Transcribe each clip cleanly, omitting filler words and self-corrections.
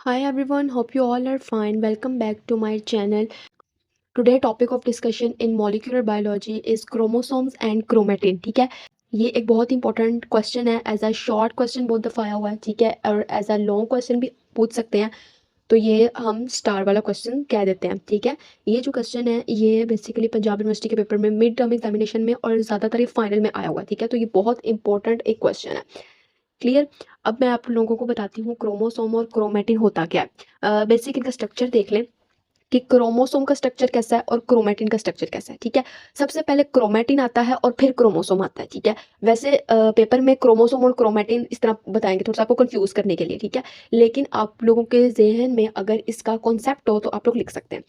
Hi everyone, hope you all are fine. Welcome back to my channel. Today topic of discussion in molecular biology is chromosomes and chromatin. ठीक है, ये एक बहुत important question है. As a short question बहुत दफ़ा आया हुआ है, ठीक है, और एज अ लॉन्ग क्वेश्चन भी पूछ सकते हैं. तो ये हम स्टार वाला क्वेश्चन कह देते हैं. ठीक है, ये जो क्वेश्चन है ये बेसिकली पंजाब यूनिवर्सिटी के पेपर में मिड टर्म एग्जामिनेशन में और ज़्यादातर ये फाइनल में आया हुआ है. ठीक है, तो ये बहुत इंपॉर्टेंट एक क्वेश्चन है. क्लियर. अब मैं आप लोगों को बताती हूँ क्रोमोसोम और क्रोमेटिन होता क्या है. बेसिक इनका स्ट्रक्चर देख लें कि क्रोमोसोम का स्ट्रक्चर कैसा है और क्रोमेटिन का स्ट्रक्चर कैसा है. ठीक है, सबसे पहले क्रोमेटिन आता है और फिर क्रोमोसोम आता है. ठीक है, वैसे पेपर में क्रोमोसोम और क्रोमेटिन इस तरह बताएंगे थोड़ा सा आपको कंफ्यूज करने के लिए. ठीक है, लेकिन आप लोगों के जहन में अगर इसका कॉन्सेप्ट हो तो आप लोग लिख सकते हैं.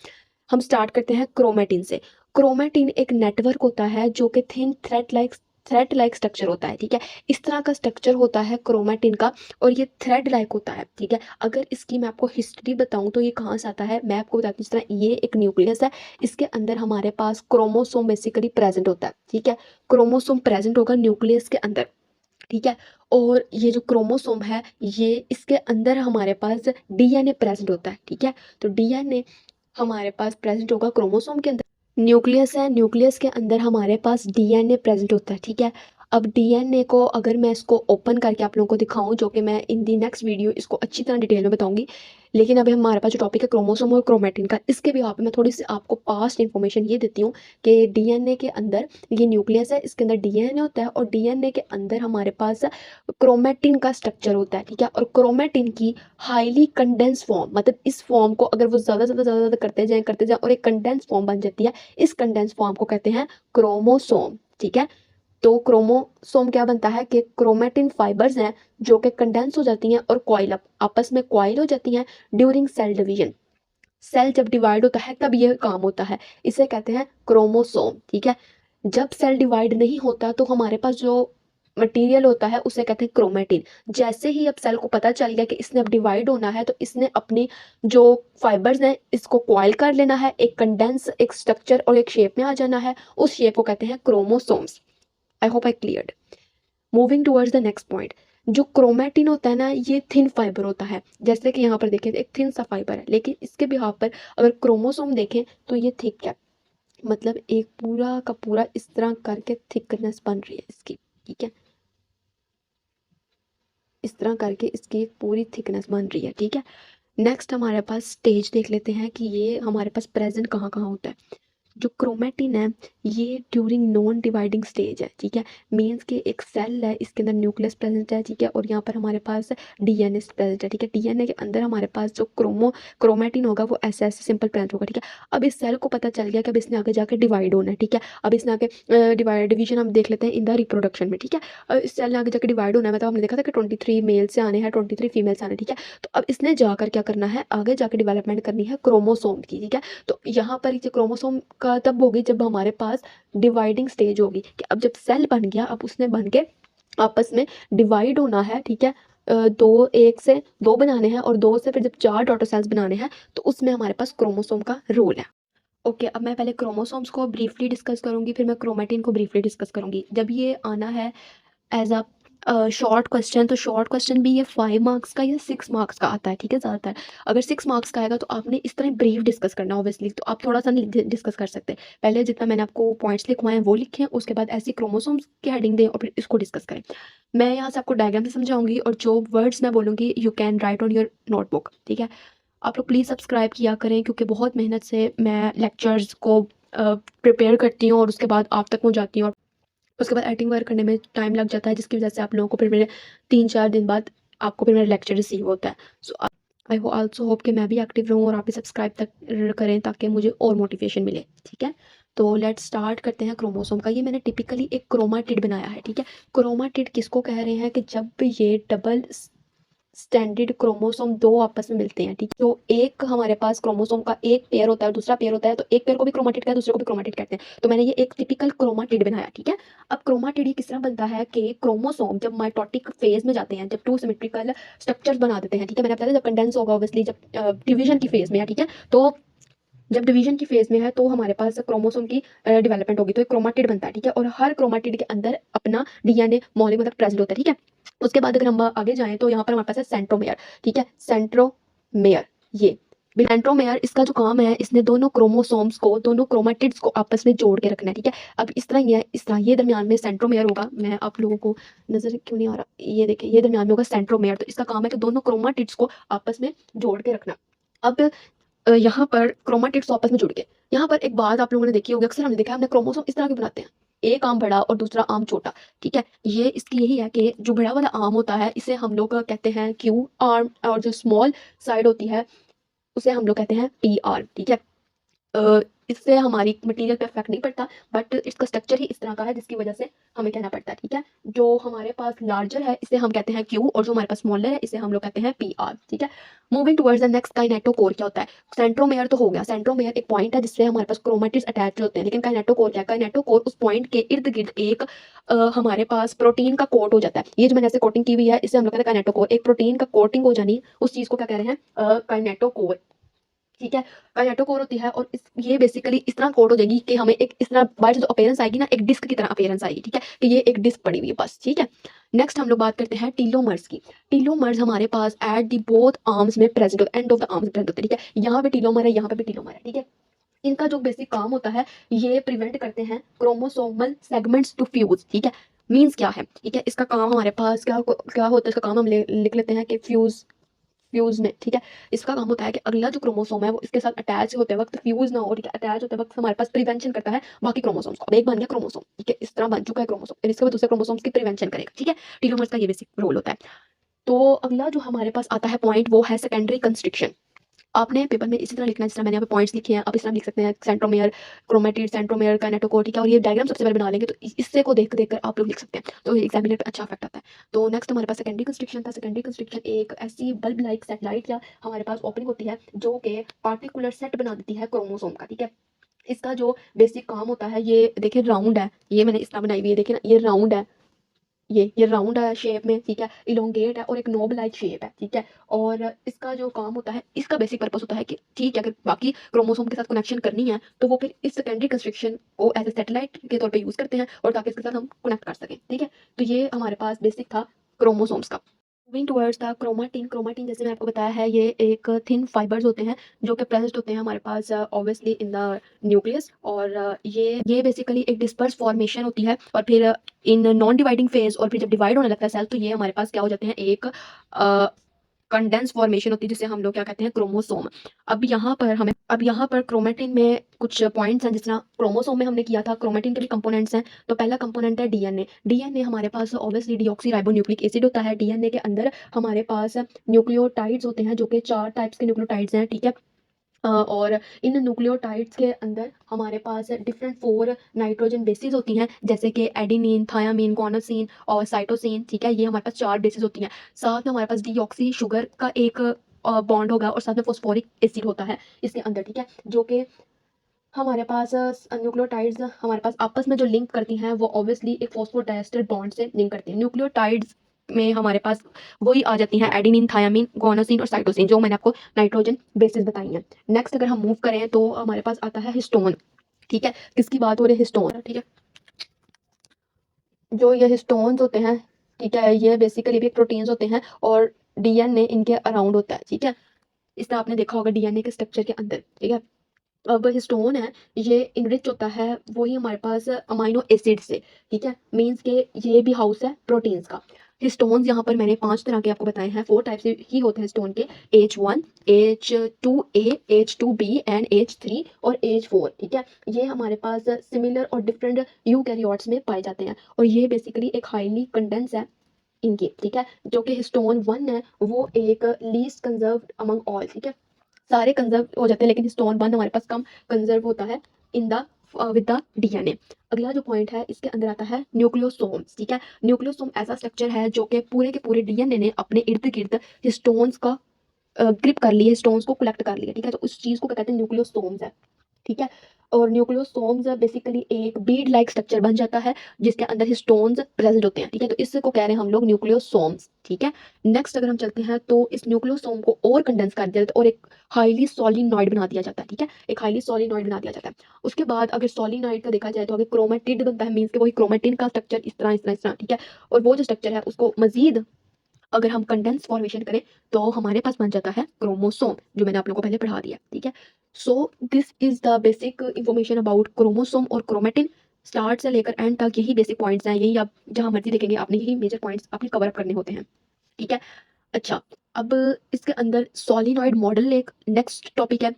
हम स्टार्ट करते हैं क्रोमेटिन से. क्रोमेटिन एक नेटवर्क होता है जो कि थिन थ्रेड लाइक स्ट्रक्चर होता है. ठीक है, इस तरह का स्ट्रक्चर होता है क्रोमेटिन का और ये थ्रेड लाइक होता है. ठीक है, अगर इसकी मैं आपको हिस्ट्री बताऊं तो ये कहाँ से आता है मैं आपको बताती हूँ. जिस तरह ये एक न्यूक्लियस है, इसके अंदर हमारे पास क्रोमोसोम बेसिकली प्रेजेंट होता है. ठीक है, क्रोमोसोम प्रेजेंट होगा न्यूक्लियस के अंदर. ठीक है, और ये जो क्रोमोसोम है ये इसके अंदर हमारे पास डीएनए प्रेजेंट होता है. ठीक है, तो डीएनए हमारे पास प्रेजेंट होगा क्रोमोसोम के अंदर. न्यूक्लियस है, न्यूक्लियस के अंदर हमारे पास डीएनए प्रेजेंट होता है. ठीक है, अब डीएनए को अगर मैं इसको ओपन करके आप लोगों को दिखाऊं, जो कि मैं इन दी नेक्स्ट वीडियो इसको अच्छी तरह डिटेल में बताऊंगी, लेकिन अभी हमारे पास जो टॉपिक है क्रोमोसोम और क्रोमेटिन का, इसके भी यहाँ पे मैं थोड़ी सी आपको पास्ट इन्फॉर्मेशन ये देती हूँ कि डीएनए के अंदर ये न्यूक्लियस है, इसके अंदर डीएनए होता है और डीएनए के अंदर हमारे पास क्रोमेटिन का स्ट्रक्चर होता है. ठीक है, और क्रोमेटिन की हाईली कंडेंस फॉर्म, मतलब इस फॉर्म को अगर वो ज़्यादा करते जाएं और एक कंडेंस फॉर्म बन जाती है, इस कंडेंस फॉर्म को कहते हैं क्रोमोसोम. ठीक है, तो क्रोमोसोम क्या बनता है कि क्रोमेटिन फाइबर्स हैं जो कि कंडेंस हो जाती हैं और कॉइल अप आपस में कॉइल हो जाती हैं ड्यूरिंग सेल डिवीजन. सेल जब डिवाइड होता है तब ये काम होता है, इसे कहते हैं क्रोमोसोम. ठीक है, जब सेल डिवाइड नहीं होता तो हमारे पास जो मटेरियल होता है उसे कहते हैं क्रोमेटिन. जैसे ही अब सेल को पता चल गया कि इसने अब डिवाइड होना है तो इसने अपनी जो फाइबर्स हैं इसको कॉइल कर लेना है, एक कंडेंस एक स्ट्रक्चर और एक शेप में आ जाना है. उस शेप को कहते हैं chromosomes. I hope I cleared. Moving towards the next point. जो क्रोमेटिन होता है ना ये थिन फाइबर होता है, जैसे कि यहाँ पर देखें एक थिन सा फाइबर है, लेकिन इसके भी यहाँ पर अगर क्रोमोसोम देखें तो ये थिक है, मतलब एक पूरा का पूरा इस तरह करके थिकनेस बन रही है इसकी. ठीक है, इस तरह करके इसकी एक पूरी थिकनेस बन रही है. ठीक है, नेक्स्ट हमारे पास स्टेज देख लेते हैं कि ये हमारे पास प्रेजेंट कहाँ कहाँ होता है. जो क्रोमेटिन है ये ड्यूरिंग नॉन डिवाइडिंग स्टेज है. ठीक है, मीन्स कि एक सेल है, इसके अंदर न्यूक्लियस प्रेजेंट है. ठीक है, और यहाँ पर हमारे पास डीएनए प्रेजेंट है. ठीक है, डीएनए के अंदर हमारे पास जो क्रोमेटिन होगा वो ऐसे ऐसे सिंपल प्रेजेंट होगा. ठीक है, अब इस सेल को पता चल गया कि अब इसने आगे जाकर डिवाइड होना है. ठीक है, अब इसने आगे डिवीजन हम देख लेते हैं इन द रिप्रोडक्शन में. ठीक है, अब इस सेल ने आगे जाकर डिवाइड होना है, मतलब हमने देखा था कि 23 मेल से आने हैं, 23 फीमेल से आने. ठीक है, तो अब इसने जाकर क्या करना है, आगे जाकर डेवलपमेंट करनी है क्रोमोसोम की. ठीक है, तो यहाँ पर ये क्रोमोसोम का तब होगी जब हमारे पास डिवाइडिंग स्टेज होगी कि अब जब सेल बन गया अब उसने बन के आपस में डिवाइड होना है. ठीक है, दो एक से दो बनाने हैं और दो से फिर जब चार डॉटर सेल्स बनाने हैं तो उसमें हमारे पास क्रोमोसोम का रोल है. ओके, अब मैं पहले क्रोमोसोम्स को ब्रीफली डिस्कस करूंगी, फिर मैं क्रोमेटिन को ब्रीफली डिस्कस करूंगी. जब ये आना है एज अ शॉर्ट क्वेश्चन, तो शॉर्ट क्वेश्चन भी ये 5 मार्क्स का या 6 मार्क्स का आता है. ठीक है, ज़्यादातर अगर 6 मार्क्स का आएगा तो आपने इस तरह ब्रीफ डिस्कस करना ऑब्वियसली, तो आप थोड़ा सा नहीं डिस्कस कर सकते. पहले जितना मैंने आपको पॉइंट्स लिखवाए हैं वो लिखें, उसके बाद ऐसी क्रोमोसोम्स की हेडिंग दें और फिर इसको डिस्कस करें. मैं यहाँ से आपको डायग्राम से समझाऊंगी और जो वर्ड्स मैं बोलूँगी you can write on your notebook. ठीक है, आप लोग प्लीज़ सब्सक्राइब किया करें क्योंकि बहुत मेहनत से मैं लेक्चर्स को प्रिपेयर करती हूँ और उसके बाद आप तक पहुँचाती हूँ. उसके बाद एडिटिंग वर्क करने में टाइम लग जाता है, जिसकी वजह से आप लोगों को फिर मेरे 3-4 दिन बाद आपको फिर मेरा लेक्चर रिसीव होता है. सो आई वो आल्सो होप कि मैं भी एक्टिव रहूँ और आप भी सब्सक्राइब तक करें ताकि मुझे और मोटिवेशन मिले. ठीक है, तो लेट्स स्टार्ट करते हैं क्रोमोसोम का. ये मैंने टिपिकली एक क्रोमाटिड बनाया है. ठीक है, क्रोमाटिड किसको कह रहे हैं कि जब ये डबल स्टैंडर्ड क्रोमोसोम दो आपस में मिलते हैं. ठीक है, तो एक हमारे पास क्रोमोसोम का एक पेयर होता है और दूसरा पेयर होता है, तो एक पेयर को भी क्रोमाटिड कहते हैं, दूसरे को भी क्रोमाटिड कहते हैं. तो मैंने ये एक टिपिकल क्रोमाटिड बनाया. ठीक है, अब क्रोमाटिड ये किस तरह बनता है कि क्रोमोसोम जब माइटोटिक फेज में जाते हैं, जब टू सिमेट्रिकल स्ट्रक्चर्स बना देते हैं. ठीक है, मैंने बताया जब कंडेंस होगा ऑब्वियसली, जब डिवीजन की फेज में है. ठीक है, तो जब डिवीजन की फेज में है तो हमारे पास क्रोमोसोम की डेवलपमेंट होगी, तो एक क्रोमाटिड बनता है. ठीक है, और हर क्रोमाटिड के अंदर अपना डीएनए मॉलिक्यूल मतलब प्रेजेंट होता है. ठीक है, उसके बाद अगर हम आगे जाएं तो यहाँ पर हमारे पास है सेंट्रोमेयर. ठीक है, सेंट्रोमेयर सेंट्रोमेयर। ये सेंट्रोमेयर इसका जो काम है, इसने दोनों क्रोमोसोम्स को, दोनों क्रोमेटिड्स को आपस में जोड़ के रखना है, ठीक है। अब इस तरह ये इस तरह ये दरमियान में सेंट्रोमेयर होगा। मैं आप लोगों को नजर क्यों नहीं आ रहा, ये देखिए, ये दरमियान में होगा सेंट्रोमेयर। तो इसका काम है कि दोनों क्रोमेटिड्स को आपस में जोड़ के रखना। अब यहाँ पर क्रोमेटिड्स आपस में जुड़ गए। यहाँ पर एक बात आप लोगों ने देखी होगी, अक्सर हमने देखा है, हमने क्रोमोसोम इस तरह के बनाते हैं, एक आम बड़ा और दूसरा आम छोटा, ठीक है। ये इसकी यही है कि जो बड़ा वाला आम होता है इसे हम लोग कहते हैं क्यू आर्म, और जो स्मॉल साइड होती है उसे हम लोग कहते हैं पी आर्म, ठीक है। इससे हमारी मटेरियल पे इफेक्ट नहीं पड़ता, बट इसका स्ट्रक्चर ही इस तरह का है जिसकी वजह से हमें कहना पड़ता है, ठीक है। जो हमारे पास लार्जर है इसे हम कहते हैं क्यू, और जो हमारे पास स्मॉलर है इसे हम लोग कहते हैं पी आर, ठीक है। Moving towards the next, kinetochore क्या होता है? सेंट्रोमेयर तो हो गया। सेंट्रोमेयर एक पॉइंट है जिससे हमारे पास क्रोमेटिड्स अटैच होते हैं, लेकिन काइनेटोकोर क्या है? काइनेटोकोर उस पॉइंट के इर्द गिर्द एक हमारे पास प्रोटीन का कोट हो जाता है। ये जो मैंने ऐसे कोटिंग की हुई है इसे हम लोग कहते हैं काइनेटोकोर। एक प्रोटीन का कोटिंग हो जानी, उस चीज को क्या कह रहे हैं? काइनेटोकोर, ठीक है। काइनेटोकोर होती है, और ये बेसिकली इस तरह कोड हो जाएगी कि हमें एक इस तरह बाहर से जो अपीयरेंस आएगी ना, एक डिस्क की तरह अपीयरेंस आएगी, ठीक है, कि ये एक डिस्क पड़ी हुई है बस, ठीक है। नेक्स्ट हम लोग बात करते हैं टीलोमर्स की। टीलोमर्स हमारे पास एट दी बोथ आर्म्स में प्रेजेंट होते हैं, end of the arms present होते हैं, ठीक है। यहाँ पे टीलोमर है, यहाँ पे भी टीलोमर है, ठीक है। इनका जो बेसिक काम होता है, ये प्रिवेंट करते हैं क्रोमोसोमल सेगमेंट्स टू फ्यूज, ठीक है। मीन्स क्या है, ठीक है, इसका काम हमारे पास क्या क्या होता है, इसका काम हम लिख लेते हैं कि फ्यूज में, ठीक है। इसका काम होता है कि अगला जो क्रोमोसोम है वो इसके साथ अटैच होते वक्त फ्यूज ना हो, ठीक है। अटैच होते वक्त हमारे पास प्रिवेंशन करता है बाकी क्रोमोसोम्स को। अब एक बन गया क्रोमोसोम, ठीक है, इस तरह बन चुका है क्रोमोसोम, फिर इसके बाद दूसरे क्रोमोसोम्स की प्रिवेंशन करेगा, ठीक है। टीलोमर्स का ये बेसिक रोल होता है। तो अगला जो हमारे पास आता है पॉइंट, वो है सेकेंडरी कंस्ट्रिक्शन। आपने पेपर में इसी तरह लिखना है जिस तरह मैंने यहाँ पे पॉइंट्स लिखे हैं, आप इस तरह लिख सकते हैं, सेंट्रोमेयर, क्रोमेटिड, सेंट्रोमेयर, काइनेटोकोर, ठीक है। और ये डायग्राम सबसे पहले बना लेंगे तो इससे को देख देख कर आप लोग लिख सकते हैं, तो एग्जामिनर पे अच्छा इफेक्ट आता है। तो नेक्स्ट हमारे पास सेकेंडरी कंस्ट्रक्शन था। सेकेंडरी कंस्ट्रक्शन एक ऐसी बल्ब लाइक सैटेलाइट या हमारे पास ओपनिंग होती है जो कि पार्टिकुलर सेट बना देती है क्रोमोसोम का, ठीक है। इसका जो बेसिक काम होता है, ये देखिए राउंड है, ये मैंने इस तरह बनाई हुई है, देखिए ना, ये राउंड है, ये राउंड है शेप में, ठीक है, इलोंगेट है, और एक नोब लाइक शेप है, ठीक है। और इसका जो काम होता है, इसका बेसिक पर्पस होता है कि ठीक है, अगर बाकी क्रोमोसोम के साथ कनेक्शन करनी है तो वो फिर इस सेकेंडरी कंस्ट्रक्शन को एज ए सैटेलाइट के तौर पे यूज करते हैं, और ताकि इसके साथ हम कनेक्ट कर सकें, ठीक है। तो ये हमारे पास बेसिक था क्रोमोसोम्स का। Moving towards the chromatin. Chromatin जैसे मैंने आपको बताया है, ये एक थिन फाइबर्स होते हैं जो कि प्रेजेंट होते हैं हमारे पास ऑब्वियसली इन द न्यूक्लियस, और ये बेसिकली एक डिस्पर्स फॉर्मेशन होती है, और फिर इन नॉन डिवाइडिंग फेज, और फिर जब डिवाइड होने लगता है सेल, तो ये हमारे पास क्या हो जाते हैं, एक कंडेंस फॉर्मेशन होती है जिसे हम लोग क्या कहते हैं, क्रोमोसोम। अब यहाँ पर क्रोमेटिन में कुछ पॉइंट्स हैं, जिस तरह क्रोमोसोम में हमने किया था, क्रोमेटिन के भी कंपोनेंट्स हैं। तो पहला कंपोनेंट है डीएनए। डीएनए हमारे पास ऑब्वियसली डीऑक्सी राइबोन्यूक्लिक एसिड होता है। डीएनए के अंदर हमारे पास न्यूक्लियोटाइड्स होते हैं, जो कि 4 टाइप्स के न्यूक्लियोटाइड्स हैं, ठीक है। और इन न्यूक्लियोटाइड्स के अंदर हमारे पास डिफरेंट 4 नाइट्रोजन बेसिस होती हैं, जैसे कि एडिनिन, थायामीन, गुआनोसिन और साइटोसिन, ठीक है। ये हमारे पास 4 बेसिस होती हैं। साथ में हमारे पास डीऑक्सी शुगर का एक बॉन्ड होगा, और साथ में फॉस्फोरिक एसिड होता है इसके अंदर, ठीक है। जो कि हमारे पास न्यूक्लियोटाइड्स हमारे पास आपस में जो लिंक करती हैं, वो ऑब्वियसली एक फॉस्फोडाइस्टर बॉन्ड से लिंक करती हैं। न्यूक्लियोटाइड्स में हमारे पास वही आ जाती हैं, एडिनिन, थायामीन, गुआनोसिन और साइटोसिन, जो मैंने आपको नाइट्रोजन बेसिस बताई हैं। नेक्स्ट अगर हम मूव करें तो हमारे पास आता है हिस्टोन, ठीक है। किसकी बात हो रही है? हिस्टोन, ठीक है। जो ये हिस्टोन्स होते हैं, ठीक है, ये बेसिकली भी प्रोटीन्स होते हैं, और डीएनए इनके अराउंड होता है, ठीक है। इस तरह आपने देखा होगा डीएनए के स्ट्रक्चर के अंदर, ठीक है। अब हिस्टोन है, ये इनरिच होता है वही हमारे पास अमाइनो एसिड से, ठीक है। मीन्स के ये भी हाउस है प्रोटीन्स का। हिस्टोन्स यहाँ पर मैंने 5 तरह के आपको बताए हैं, 4 टाइप से ही होते हैं हिस्टोन के, H1, H2A, H2B and H3 और H4, ठीक है। ये हमारे पास सिमिलर और डिफरेंट यूकैरियोट्स में पाए जाते हैं, और ये बेसिकली एक हाईली कंडेंस है इनकी, ठीक है। जो कि हिस्टोन 1 है, वो एक लीस्ट कंजर्व्ड अमंग ऑल, ठीक है। सारे कंजर्व हो जाते हैं, लेकिन स्टोन 1 हमारे पास कम कंजर्व होता है in the with the DNA. अगला जो पॉइंट है, इसके अंदर आता है न्यूक्लियोसोम्स, ठीक है। न्यूक्लियोसोम ऐसा स्ट्रक्चर है जो कि पूरे के पूरे डीएनए ने अपने इर्द गिर्द हिस्टोन्स का ग्रिप कर लिया, हिस्टोन्स को कलेक्ट कर लिया, ठीक है। तो उस चीज को क्या कहते हैं? न्यूक्लियोसोम्स है, ठीक है। और न्यूक्लियोसोम्स बेसिकली एक बीड लाइक स्ट्रक्चर बन जाता है जिसके अंदर हिस्टोन्स प्रेजेंट होते हैं, ठीक है। तो इसको कह रहे हैं हम लोग न्यूक्लियोसोम्स, ठीक है। नेक्स्ट अगर हम चलते हैं तो इस न्यूक्लियोसोम को और कंडेंस कर दिया जाता है, और एक हाईली सोलिनॉइड बना दिया जाता है, ठीक है। एक हाईली सोलिनॉइड बना दिया जाता है। उसके बाद अगर सोलिनॉइड का देखा जाए तो अगर क्रोमेटिड बनता है, मीन्स के वही क्रोमेटिन का स्ट्रक्चर इस तरह, ठीक है। और वो जो स्ट्रक्चर है उसको मजीद अगर हम कंडेंस फॉर्मेशन करें तो हमारे पास बन जाता है क्रोमोसोम, जो मैंने आप लोगों को पहले पढ़ा दिया, ठीक है। So this is the basic information about chromosome और क्रोमेटिन। स्टार्ट से लेकर एंड तक यही बेसिक पॉइंट्स हैं, यही आप जहाँ मर्जी देखेंगे आपने यही मेजर पॉइंट्स आपने कवर अप करने होते हैं, ठीक है। अच्छा, अब इसके अंदर सॉलिनॉइड मॉडल एक नेक्स्ट टॉपिक है,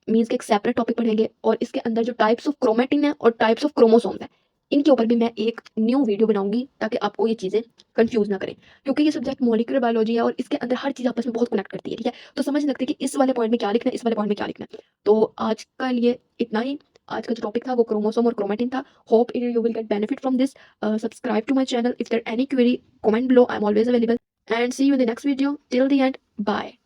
मीन्स के एक सेपरेट टॉपिक पढ़ेंगे, और इसके अंदर जो टाइप्स ऑफ क्रोमेटिन है और टाइप्स ऑफ क्रोमोसोम्स है, इनके ऊपर भी मैं एक न्यू वीडियो बनाऊंगी ताकि आपको ये चीज़ें कंफ्यूज ना करें, क्योंकि ये सब्जेक्ट मॉलिक्यूलर बायोलॉजी है और इसके अंदर हर चीज़ आपस में बहुत कनेक्ट करती है, ठीक है। तो समझ नहीं लगती कि इस वाले पॉइंट में क्या लिखना है, इस वाले पॉइंट में क्या लिखना है। तो आज का लिए इतना ही। आज का जो टॉपिक था वो क्रोमोसोम और क्रोमेटिन था। Hope you will get benefit from this. Subscribe to my channel. If there any query, comment below. I'm always available. And see you in the next video. Till the end, bye.